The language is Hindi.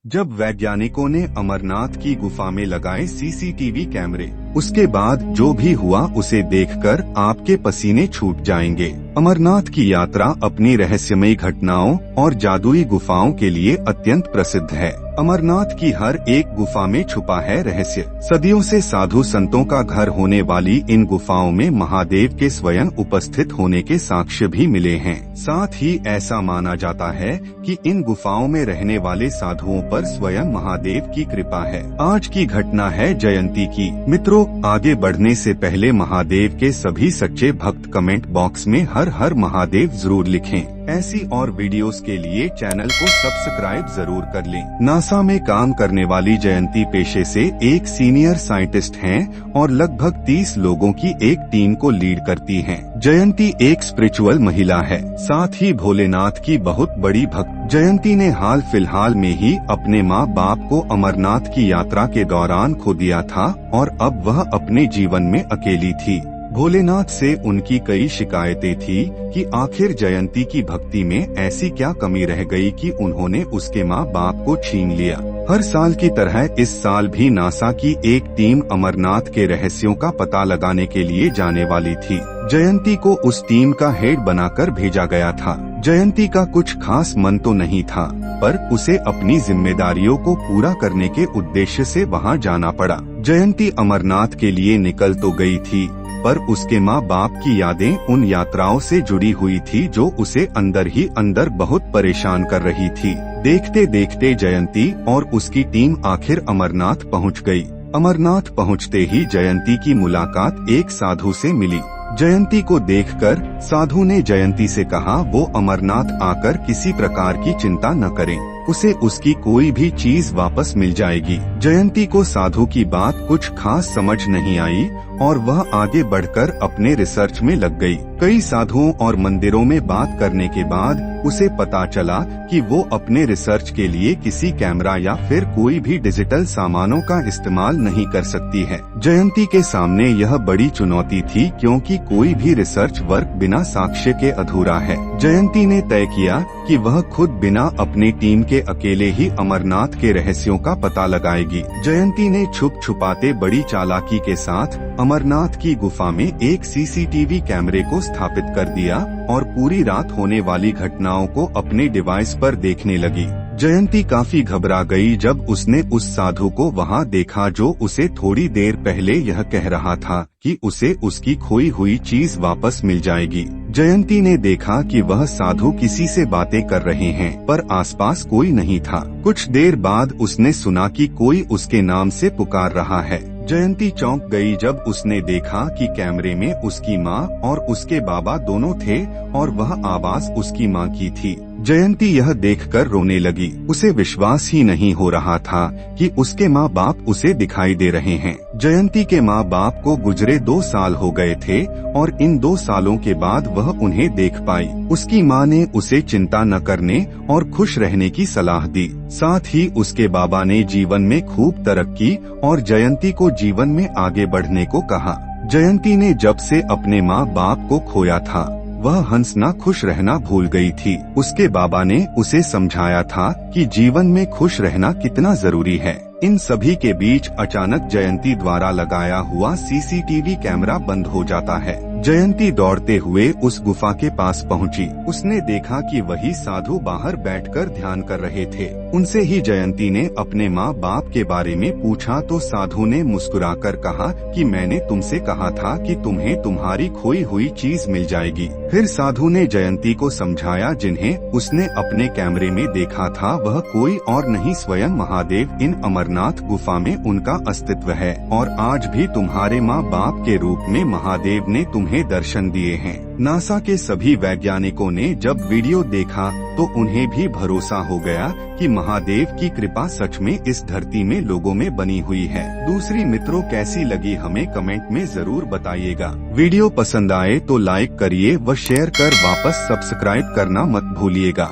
जब वैज्ञानिकों ने अमरनाथ की गुफा में लगाए सीसीटीवी कैमरे, उसके बाद जो भी हुआ उसे देखकर आपके पसीने छूट जाएंगे। अमरनाथ की यात्रा अपनी रहस्यमयी घटनाओं और जादुई गुफाओं के लिए अत्यंत प्रसिद्ध है। अमरनाथ की हर एक गुफा में छुपा है रहस्य। सदियों से साधु संतों का घर होने वाली इन गुफाओं में महादेव के स्वयं उपस्थित होने के साक्ष्य भी मिले हैं। साथ ही ऐसा माना जाता है कि इन गुफाओं में रहने वाले साधुओं पर स्वयं महादेव की कृपा है। आज की घटना है जयंती की। मित्रों, आगे बढ़ने से पहले महादेव के सभी सच्चे भक्त कमेंट बॉक्स में हर हर महादेव जरूर लिखें। ऐसी और वीडियोस के लिए चैनल को सब्सक्राइब जरूर कर लें। नासा में काम करने वाली जयंती पेशे से एक सीनियर साइंटिस्ट हैं और लगभग 30 लोगों की एक टीम को लीड करती हैं। जयंती एक स्पिरिचुअल महिला है, साथ ही भोलेनाथ की बहुत बड़ी भक्त। जयंती ने हाल फिलहाल में ही अपने माँ बाप को अमरनाथ की यात्रा के दौरान खो दिया था और अब वह अपने जीवन में अकेली थी। भोलेनाथ से उनकी कई शिकायतें थी कि आखिर जयंती की भक्ति में ऐसी क्या कमी रह गई कि उन्होंने उसके माँ बाप को छीन लिया। हर साल की तरह इस साल भी नासा की एक टीम अमरनाथ के रहस्यों का पता लगाने के लिए जाने वाली थी। जयंती को उस टीम का हेड बनाकर भेजा गया था। जयंती का कुछ खास मन तो नहीं था, पर उसे अपनी जिम्मेदारियों को पूरा करने के उद्देश्य से वहां जाना पड़ा। जयंती अमरनाथ के लिए निकल तो गई थी, पर उसके माँ बाप की यादें उन यात्राओं से जुड़ी हुई थी जो उसे अंदर ही अंदर बहुत परेशान कर रही थी। देखते देखते जयंती और उसकी टीम आखिर अमरनाथ पहुँच गई। अमरनाथ पहुँचते ही जयंती की मुलाकात एक साधु से मिली। जयंती को देखकर साधु ने जयंती से कहा वो अमरनाथ आकर किसी प्रकार की चिंता न करें, उसे उसकी कोई भी चीज वापस मिल जाएगी। जयंती को साधु की बात कुछ खास समझ नहीं आई और वह आगे बढ़कर अपने रिसर्च में लग गई। कई साधुओं और मंदिरों में बात करने के बाद उसे पता चला कि वो अपने रिसर्च के लिए किसी कैमरा या फिर कोई भी डिजिटल सामानों का इस्तेमाल नहीं कर सकती है। जयंती के सामने यह बड़ी चुनौती थी, क्योंकि कोई भी रिसर्च वर्क बिना साक्ष्य के अधूरा है। जयंती ने तय किया कि वह खुद बिना अपनी टीम के अकेले ही अमरनाथ के रहस्यों का पता लगाएगी। जयंती ने छुप छुपाते बड़ी चालाकी के साथ अमरनाथ की गुफा में एक सीसीटीवी कैमरे को स्थापित कर दिया और पूरी रात होने वाली घटनाओं को अपने डिवाइस पर देखने लगी। जयंती काफी घबरा गई जब उसने उस साधु को वहां देखा जो उसे थोड़ी देर पहले यह कह रहा था कि उसे उसकी खोई हुई चीज वापस मिल जाएगी। जयंती ने देखा कि वह साधु किसी से बातें कर रहे हैं, पर आसपास कोई नहीं था। कुछ देर बाद उसने सुना कि कोई उसके नाम से पुकार रहा है। जयंती चौंक गई जब उसने देखा कि कैमरे में उसकी माँ और उसके बाबा दोनों थे और वह आवाज उसकी माँ की थी। जयंती यह देखकर रोने लगी। उसे विश्वास ही नहीं हो रहा था कि उसके माँ बाप उसे दिखाई दे रहे हैं। जयंती के माँ बाप को गुजरे 2 साल हो गए थे और इन 2 सालों के बाद वह उन्हें देख पाई। उसकी माँ ने उसे चिंता न करने और खुश रहने की सलाह दी। साथ ही उसके बाबा ने जीवन में खूब तरक्की और जयंती को जीवन में आगे बढ़ने को कहा। जयंती ने जब से अपने माँ बाप को खोया था, वह हंसना खुश रहना भूल गई थी। उसके बाबा ने उसे समझाया था कि जीवन में खुश रहना कितना जरूरी है। इन सभी के बीच अचानक जयंती द्वारा लगाया हुआ सीसीटीवी कैमरा बंद हो जाता है। जयंती दौड़ते हुए उस गुफा के पास पहुंची। उसने देखा कि वही साधु बाहर बैठकर ध्यान कर रहे थे। उनसे ही जयंती ने अपने माँ बाप के बारे में पूछा तो साधु ने मुस्कुराकर कहा कि मैंने तुमसे कहा था कि तुम्हें तुम्हारी खोई हुई चीज मिल जाएगी। फिर साधु ने जयंती को समझाया जिन्हें उसने अपने कैमरे में देखा था वह कोई और नहीं स्वयं महादेव इन अमरनाथ गुफा में उनका अस्तित्व है और आज भी तुम्हारे माँ बाप के रूप में महादेव ने तुम्हें दर्शन दिए हैं। नासा के सभी वैज्ञानिकों ने जब वीडियो देखा तो उन्हें भी भरोसा हो गया कि महादेव की कृपा सच में इस धरती में लोगों में बनी हुई है। दूसरी मित्रों, कैसी लगी हमें कमेंट में जरूर बताइएगा। वीडियो पसंद आए तो लाइक करिए व शेयर कर वापस सब्सक्राइब करना मत भूलिएगा।